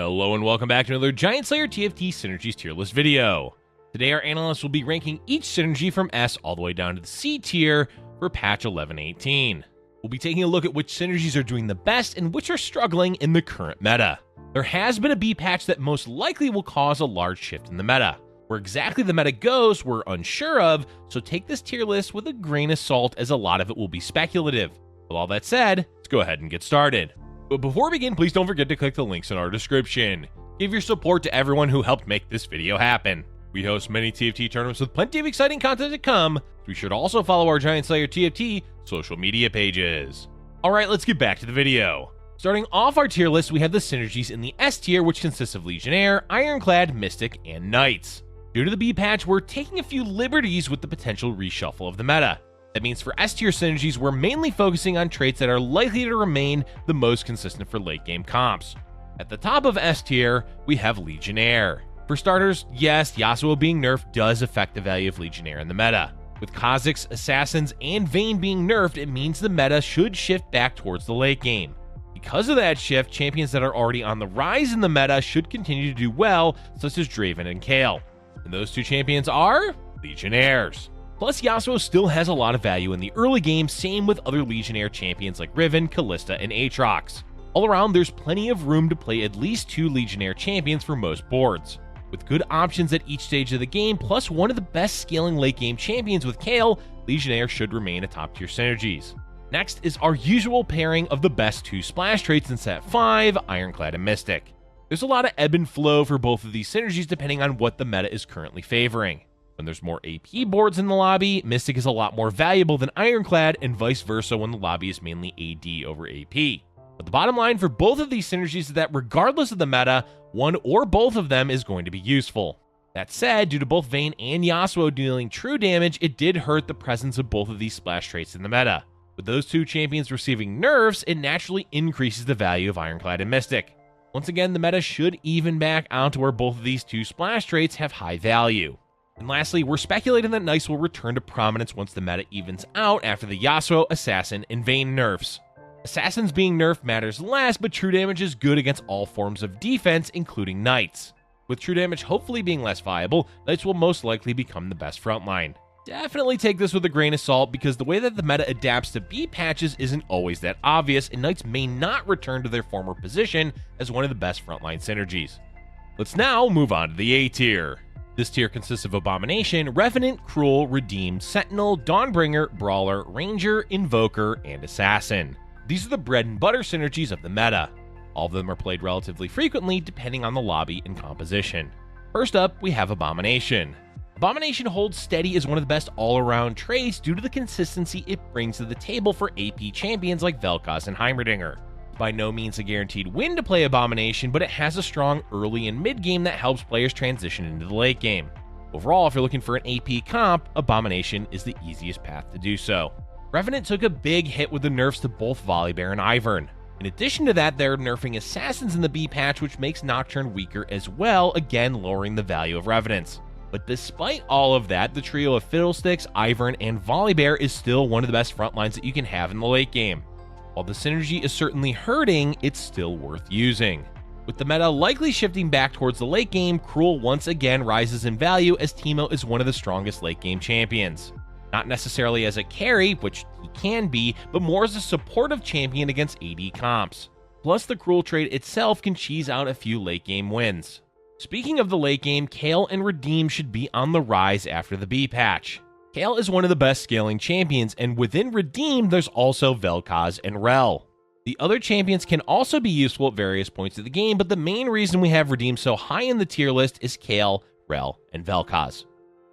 Hello and welcome back to another GiantSlayer TFT Synergies tier list video. Today our analysts will be ranking each synergy from S all the way down to the C tier for patch 11.18. We'll be taking a look at which synergies are doing the best and which are struggling in the current meta. There has been a B patch that most likely will cause a large shift in the meta. Where exactly the meta goes, we're unsure of, so take this tier list with a grain of salt as a lot of it will be speculative. With all that said, let's go ahead and get started. But before we begin, please don't forget to click the links in our description. Give your support to everyone who helped make this video happen. We host many TFT tournaments with plenty of exciting content to come, so be sure to also follow our GiantSlayer TFT social media pages. Alright, let's get back to the video. Starting off our tier list, we have the synergies in the S tier, which consists of Legionnaire, Ironclad Mystic, and Knights. Due to the B patch, we're taking a few liberties with the potential reshuffle of the meta. That means for S tier synergies, we're mainly focusing on traits that are likely to remain the most consistent for late game comps. At the top of S tier, we have Legionnaire. For starters, yes, Yasuo being nerfed does affect the value of Legionnaire in the meta. With Kha'Zix, Assassins, and Vayne being nerfed, it means the meta should shift back towards the late game. Because of that shift, champions that are already on the rise in the meta should continue to do well, such as Draven and Kayle. And those two champions are Legionnaires. Plus, Yasuo still has a lot of value in the early game, same with other Legionnaire champions like Riven, Kalista, and Aatrox. All around, there's plenty of room to play at least 2 Legionnaire champions for most boards. With good options at each stage of the game, plus one of the best scaling late game champions with Kayle, Legionnaire should remain a top tier synergies. Next is our usual pairing of the best 2 splash traits in set 5, Ironclad and Mystic. There's a lot of ebb and flow for both of these synergies depending on what the meta is currently favoring. When there's more AP boards in the lobby, Mystic is a lot more valuable than Ironclad, and vice versa when the lobby is mainly AD over AP. But the bottom line for both of these synergies is that regardless of the meta, one or both of them is going to be useful. That said, due to both Vayne and Yasuo dealing true damage, it did hurt the presence of both of these splash traits in the meta. With those two champions receiving nerfs, it naturally increases the value of Ironclad and Mystic. Once again, the meta should even back out to where both of these 2 splash traits have high value. And lastly, we're speculating that Knights will return to prominence once the meta evens out after the Yasuo, Assassin, and Vayne nerfs. Assassins being nerfed matters less, but true damage is good against all forms of defense, including Knights. With true damage hopefully being less viable, Knights will most likely become the best frontline. Definitely take this with a grain of salt because the way that the meta adapts to B patches isn't always that obvious, and Knights may not return to their former position as one of the best frontline synergies. Let's now move on to the A tier. This tier consists of Abomination, Revenant, Cruel, Redeemed, Sentinel, Dawnbringer, Brawler, Ranger, Invoker, and Assassin. These are the bread and butter synergies of the meta. All of them are played relatively frequently depending on the lobby and composition. First up, we have Abomination. Abomination holds steady as one of the best all-around traits due to the consistency it brings to the table for AP champions like Vel'Koz and Heimerdinger. By no means a guaranteed win to play Abomination, but it has a strong early and mid game that helps players transition into the late game. Overall, if you're looking for an AP comp, Abomination is the easiest path to do so. Revenant took a big hit with the nerfs to both Volibear and Ivern. In addition to that, they're nerfing Assassins in the B patch, which makes Nocturne weaker as well, again lowering the value of Revenants. But despite all of that, the trio of Fiddlesticks, Ivern, and Volibear is still one of the best frontlines that you can have in the late game. While the synergy is certainly hurting, it's still worth using. With the meta likely shifting back towards the late game, Cruel once again rises in value as Teemo is one of the strongest late game champions. Not necessarily as a carry, which he can be, but more as a supportive champion against AD comps. Plus, the Cruel trait itself can cheese out a few late game wins. Speaking of the late game, Kayle and Redeem should be on the rise after the B patch. Kayle is one of the best scaling champions, and within Redeem, there's also Vel'Koz and Rel. The other champions can also be useful at various points of the game, but the main reason we have Redeem so high in the tier list is Kayle, Rel, and Vel'Koz.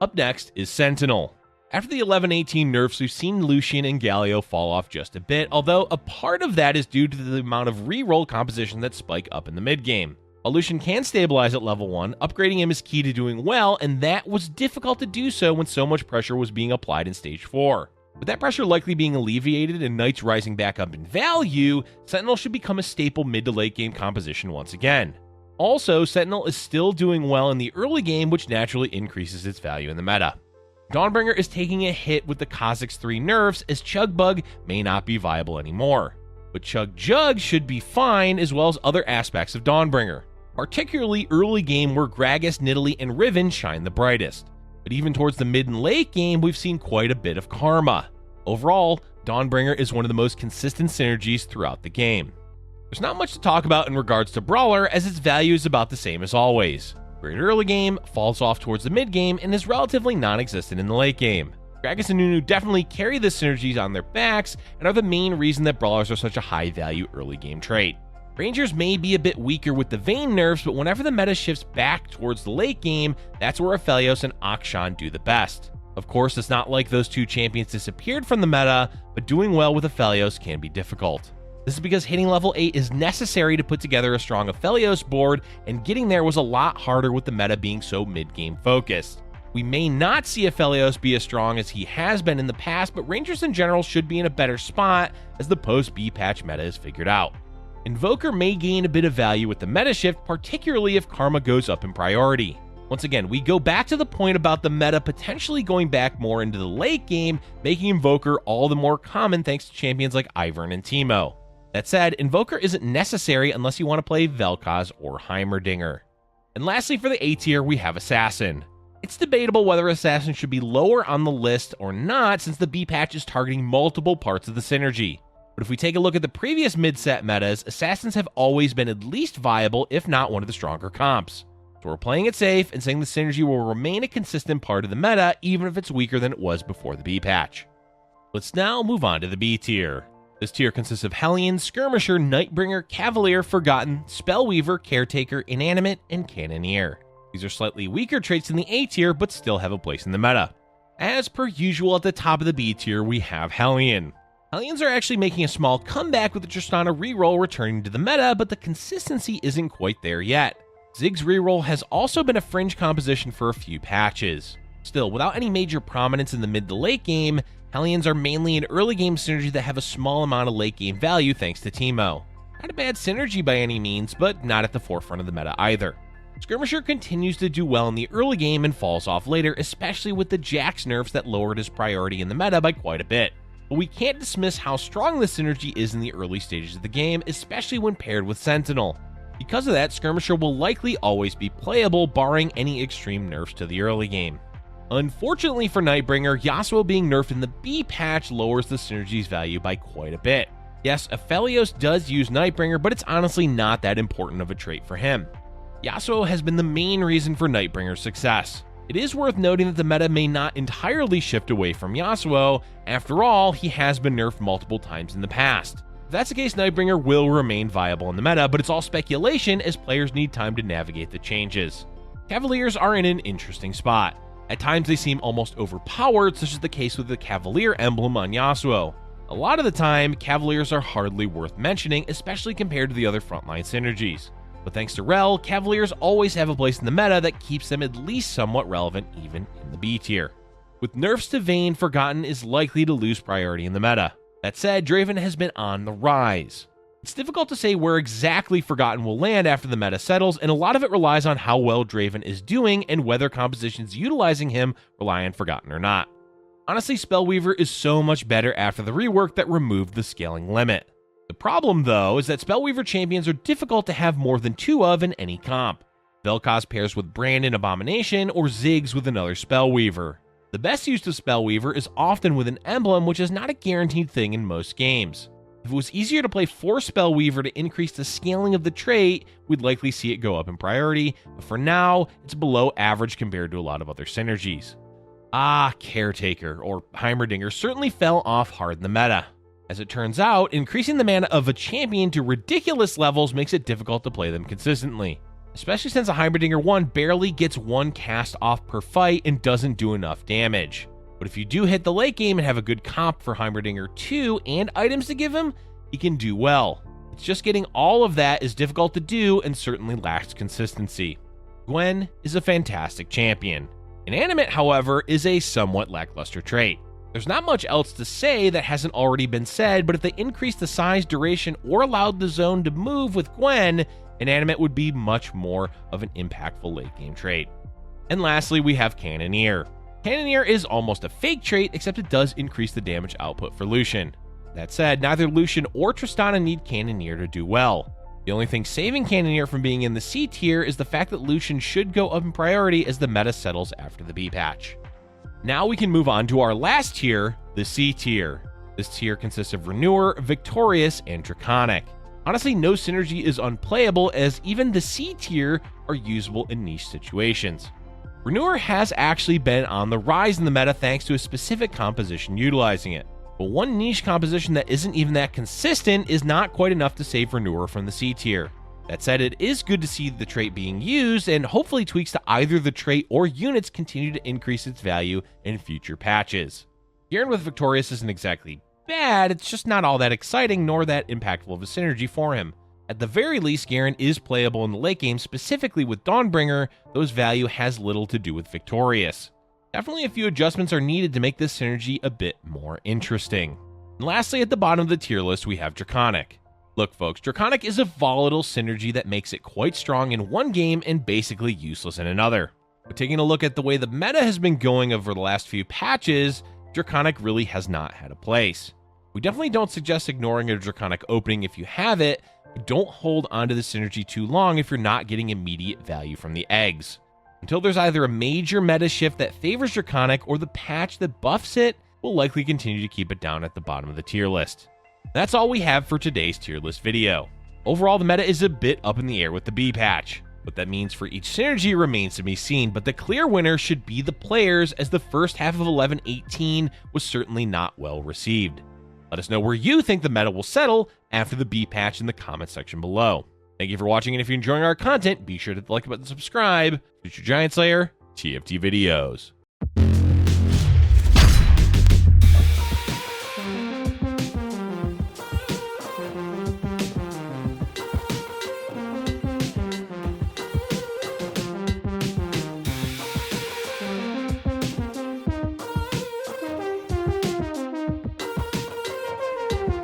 Up next is Sentinel. After the 11.18 nerfs, we've seen Lucian and Galio fall off just a bit, although a part of that is due to the amount of reroll composition that spike up in the mid game. While Lucian can stabilize at level 1, upgrading him is key to doing well, and that was difficult to do so when so much pressure was being applied in Stage 4. With that pressure likely being alleviated and Knights rising back up in value, Sentinel should become a staple mid to late game composition once again. Also, Sentinel is still doing well in the early game, which naturally increases its value in the meta. Dawnbringer is taking a hit with the Kha'Zix 3 nerfs as Chugbug may not be viable anymore. But Chug Jug should be fine as well as other aspects of Dawnbringer. particularly early game where Gragas, Nidalee, and Riven shine the brightest. But even towards the mid and late game, we've seen quite a bit of karma. Overall, Dawnbringer is one of the most consistent synergies throughout the game. There's not much to talk about in regards to Brawler, as its value is about the same as always. Great early game, falls off towards the mid game, and is relatively non-existent in the late game. Gragas and Nunu definitely carry the synergies on their backs and are the main reason that Brawlers are such a high value early game trait. Rangers may be a bit weaker with the Vayne nerfs, but whenever the meta shifts back towards the late game, that's where Aphelios and Akshan do the best. Of course, it's not like those two champions disappeared from the meta, but doing well with Aphelios can be difficult. This is because hitting level 8 is necessary to put together a strong Aphelios board, and getting there was a lot harder with the meta being so mid-game focused. We may not see Aphelios be as strong as he has been in the past, but Rangers in general should be in a better spot as the post-B patch meta is figured out. Invoker may gain a bit of value with the meta shift, particularly if Karma goes up in priority. Once again, we go back to the point about the meta potentially going back more into the late game, making Invoker all the more common thanks to champions like Ivern and Teemo. That said, Invoker isn't necessary unless you want to play Vel'Koz or Heimerdinger. And lastly, for the A tier, we have Assassin. It's debatable whether Assassin should be lower on the list or not, since the B patch is targeting multiple parts of the synergy. But if we take a look at the previous mid-set metas, Assassins have always been at least viable, if not one of the stronger comps. So we're playing it safe and saying the synergy will remain a consistent part of the meta, even if it's weaker than it was before the B patch. Let's now move on to the B tier. This tier consists of Hellion, Skirmisher, Nightbringer, Cavalier, Forgotten, Spellweaver, Caretaker, Inanimate, and Cannoneer. These are slightly weaker traits in the A tier, but still have a place in the meta. As per usual, at the top of the B tier, we have Hellion. Hellions are actually making a small comeback with the Tristana reroll returning to the meta, but the consistency isn't quite there yet. Ziggs reroll has also been a fringe composition for a few patches. Still, without any major prominence in the mid to late game, Hellions are mainly an early game synergy that have a small amount of late game value thanks to Teemo. Not a bad synergy by any means, but not at the forefront of the meta either. Skirmisher continues to do well in the early game and falls off later, especially with the Jax nerfs that lowered his priority in the meta by quite a bit. But we can't dismiss how strong the synergy is in the early stages of the game, especially when paired with Sentinel. Because of that, Skirmisher will likely always be playable, barring any extreme nerfs to the early game. Unfortunately for Nightbringer, Yasuo being nerfed in the B patch lowers the synergy's value by quite a bit. Yes, Aphelios does use Nightbringer, but it's honestly not that important of a trait for him. Yasuo has been the main reason for Nightbringer's success. It is worth noting that the meta may not entirely shift away from Yasuo. After all, he has been nerfed multiple times in the past. If that's the case, Nightbringer will remain viable in the meta, but it's all speculation as players need time to navigate the changes. Cavaliers are in an interesting spot. At times they seem almost overpowered, such as the case with the Cavalier emblem on Yasuo. A lot of the time, Cavaliers are hardly worth mentioning, especially compared to the other frontline synergies. But thanks to Rel, Cavaliers always have a place in the meta that keeps them at least somewhat relevant even in the B tier. With nerfs to Vayne, Forgotten is likely to lose priority in the meta. That said, Draven has been on the rise. It's difficult to say where exactly Forgotten will land after the meta settles, and a lot of it relies on how well Draven is doing and whether compositions utilizing him rely on Forgotten or not. Honestly, Spellweaver is so much better after the rework that removed the scaling limit. The problem, though, is that Spellweaver champions are difficult to have more than 2 of in any comp. Vel'Koz pairs with Brandon Abomination or Ziggs with another Spellweaver. The best use of Spellweaver is often with an emblem, which is not a guaranteed thing in most games. If it was easier to play 4 Spellweaver to increase the scaling of the trait, we'd likely see it go up in priority, but for now, it's below average compared to a lot of other synergies. Caretaker or Heimerdinger certainly fell off hard in the meta. As it turns out, increasing the mana of a champion to ridiculous levels makes it difficult to play them consistently, especially since a Heimerdinger 1 barely gets 1 cast off per fight and doesn't do enough damage. But if you do hit the late game and have a good comp for Heimerdinger 2 and items to give him, he can do well. It's just getting all of that is difficult to do and certainly lacks consistency. Gwen is a fantastic champion. Inanimate, however, is a somewhat lackluster trait. There's not much else to say that hasn't already been said, but if they increased the size, duration, or allowed the zone to move with Gwen, Inanimate would be much more of an impactful late game trait. And lastly, we have Cannoneer. Cannoneer is almost a fake trait, except it does increase the damage output for Lucian. That said, neither Lucian or Tristana need Cannoneer to do well. The only thing saving Cannoneer from being in the C tier is the fact that Lucian should go up in priority as the meta settles after the B patch. Now we can move on to our last tier, the C tier. This tier consists of Renewer, Victorious, and Draconic. Honestly, no synergy is unplayable, as even the C tier are usable in niche situations. Renewer has actually been on the rise in the meta thanks to a specific composition utilizing it. But one niche composition that isn't even that consistent is not quite enough to save Renewer from the C tier. That said, it is good to see the trait being used, and hopefully tweaks to either the trait or units continue to increase its value in future patches. Garen with Victorious isn't exactly bad, it's just not all that exciting nor that impactful of a synergy for him. At the very least, Garen is playable in the late game, specifically with Dawnbringer, though his value has little to do with Victorious. Definitely a few adjustments are needed to make this synergy a bit more interesting. And lastly, at the bottom of the tier list, we have Draconic. Look folks, Draconic is a volatile synergy that makes it quite strong in one game and basically useless in another. But taking a look at the way the meta has been going over the last few patches, Draconic really has not had a place. We definitely don't suggest ignoring a Draconic opening if you have it, but don't hold onto the synergy too long if you're not getting immediate value from the eggs. Until there's either a major meta shift that favors Draconic or the patch that buffs it, we'll likely continue to keep it down at the bottom of the tier list. That's all we have for today's tier list video. Overall, the meta is a bit up in the air with the B patch. What that means for each synergy remains to be seen, but the clear winner should be the players, as the first half of 11-18 was certainly not well received. Let us know where you think the meta will settle after the B patch in the comment section below. Thank you for watching, and if you're enjoying our content, be sure to hit the like button and subscribe. Future Giant Slayer TFT videos.